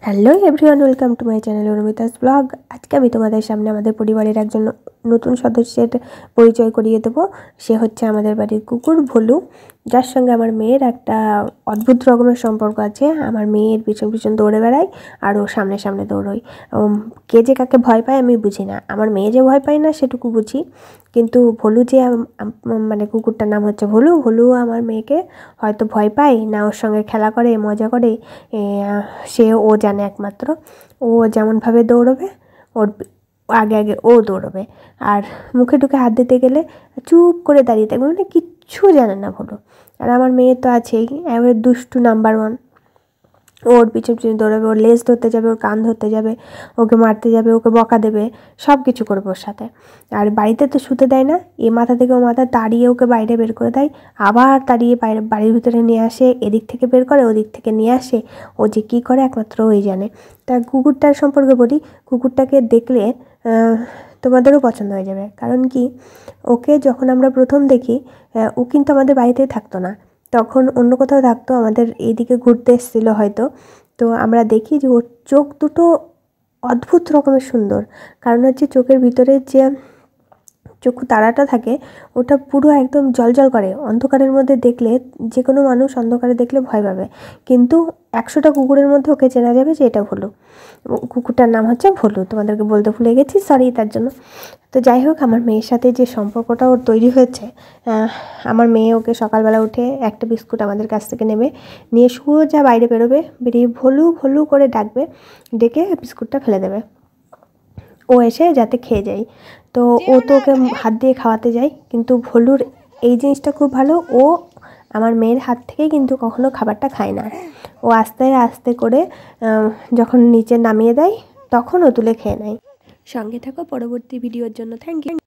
Hello everyone, welcome to my channel Anumita's blog. আজকে আমি তোমাদের সামনে আমাদের পরিবারের একজন নতুন সদস্যের পরিচয় করিয়ে দেবো। সে হচ্ছে আমাদের বাড়ির কুকুর ভোলু, যার সঙ্গে আমার মেয়ের একটা অদ্ভুত রকমের সম্পর্ক আছে। আমার মেয়ের পিছন পিছন দৌড়ে বেড়ায় আর ও সামনে সামনে দৌড়োয়। কে যে কাকে ভয় পায় আমি বুঝি না, আমার মেয়ে যে ভয় পায় না সেটুকু বুঝি, কিন্তু ভোলু যে মানে কুকুরটার নাম হচ্ছে ভোলু, ভোলু আমার মেয়েকে হয়তো ভয় পায় না, ওর সঙ্গে খেলা করে মজা করে সে ও জানে একমাত্র। ও যেমনভাবে দৌড়বে ওর আগে আগে ও দৌড়বে, আর মুখে ঢুকে হাত দিতে গেলে চুপ করে দাঁড়িয়ে থাকবে, মানে কিচ্ছু জানে না ভোলু। আর আমার মেয়ে তো আছেই, এবারে দুষ্টু নাম্বার 1। ওর পিছন পিছনে দৌড়াবে, ওর লেজ ধরতে যাবে, ওর কান ধরতে যাবে, ওকে মারতে যাবে, ওকে বকা দেবে, সব কিছু করবে ওর সাথে। আর বাড়িতে তো শুতে দেয় না, এ মাথা থেকে ও মাথা তাড়িয়ে ওকে বাইরে বের করে দেয়, আবার তাড়িয়ে বাড়ির ভিতরে নিয়ে আসে, এদিক থেকে বের করে ওদিক থেকে নিয়ে আসে। ও যে কী করে একমাত্র ওই জানে। তা কুকুরটার সম্পর্কে বলি, কুকুরটাকে দেখলে তোমাদেরও পছন্দ হয়ে যাবে। কারণ কি, ওকে যখন আমরা প্রথম দেখি ও কিন্তু আমাদের বাড়িতেই থাকতো না, তখন অন্য কোথাও থাকতো, আমাদের এইদিকে ঘুরতে এসেছিলো হয়তো। তো আমরা দেখি যে ওর চোখ দুটো অদ্ভুত রকমের সুন্দর। কারণ হচ্ছে চোখের ভিতরে যে চক্ষু তারাটা থাকে ওটা পুরো একদম জ্বলজ্বল করে, অন্ধকারের মধ্যে দেখলে যে কোনো মানুষ অন্ধকারে দেখলে ভয় পাবে, কিন্তু 100টা কুকুরের মধ্যে ওকে চেনা যাবে যে এটা ভোলু। কুকুরটার নাম হচ্ছে ভোলু, তোমাদেরকে বলতে ভুলে গেছি, সরি তার জন্য। তো যাই হোক, আমার মেয়ের সাথে যে সম্পর্কটা ওর তৈরি হয়েছে, আমার মেয়ে ওকে সকালবেলা উঠে একটা বিস্কুট আমাদের কাছ থেকে নেবে, নিয়ে সোজা বাইরে বেরোবে, বেরিয়ে ভোলু ভোলু করে ডাকবে, ডেকে বিস্কুটটা ফেলে দেবে, ও এসে যাতে খেয়ে যায়। তো ও তো ওকে হাত দিয়ে খাওয়াতে যায়, কিন্তু ভোলুর এই জিনিসটা খুব ভালো, ও আমার মেয়ের হাত থেকে কিন্তু কখনো খাবারটা খায় না। ও আস্তে আস্তে করে যখন নিচে নামিয়ে দেয় তখন ও তুলে খেয়ে নেয়। সঙ্গে থাকো পরবর্তী ভিডিওর জন্য। Thank you.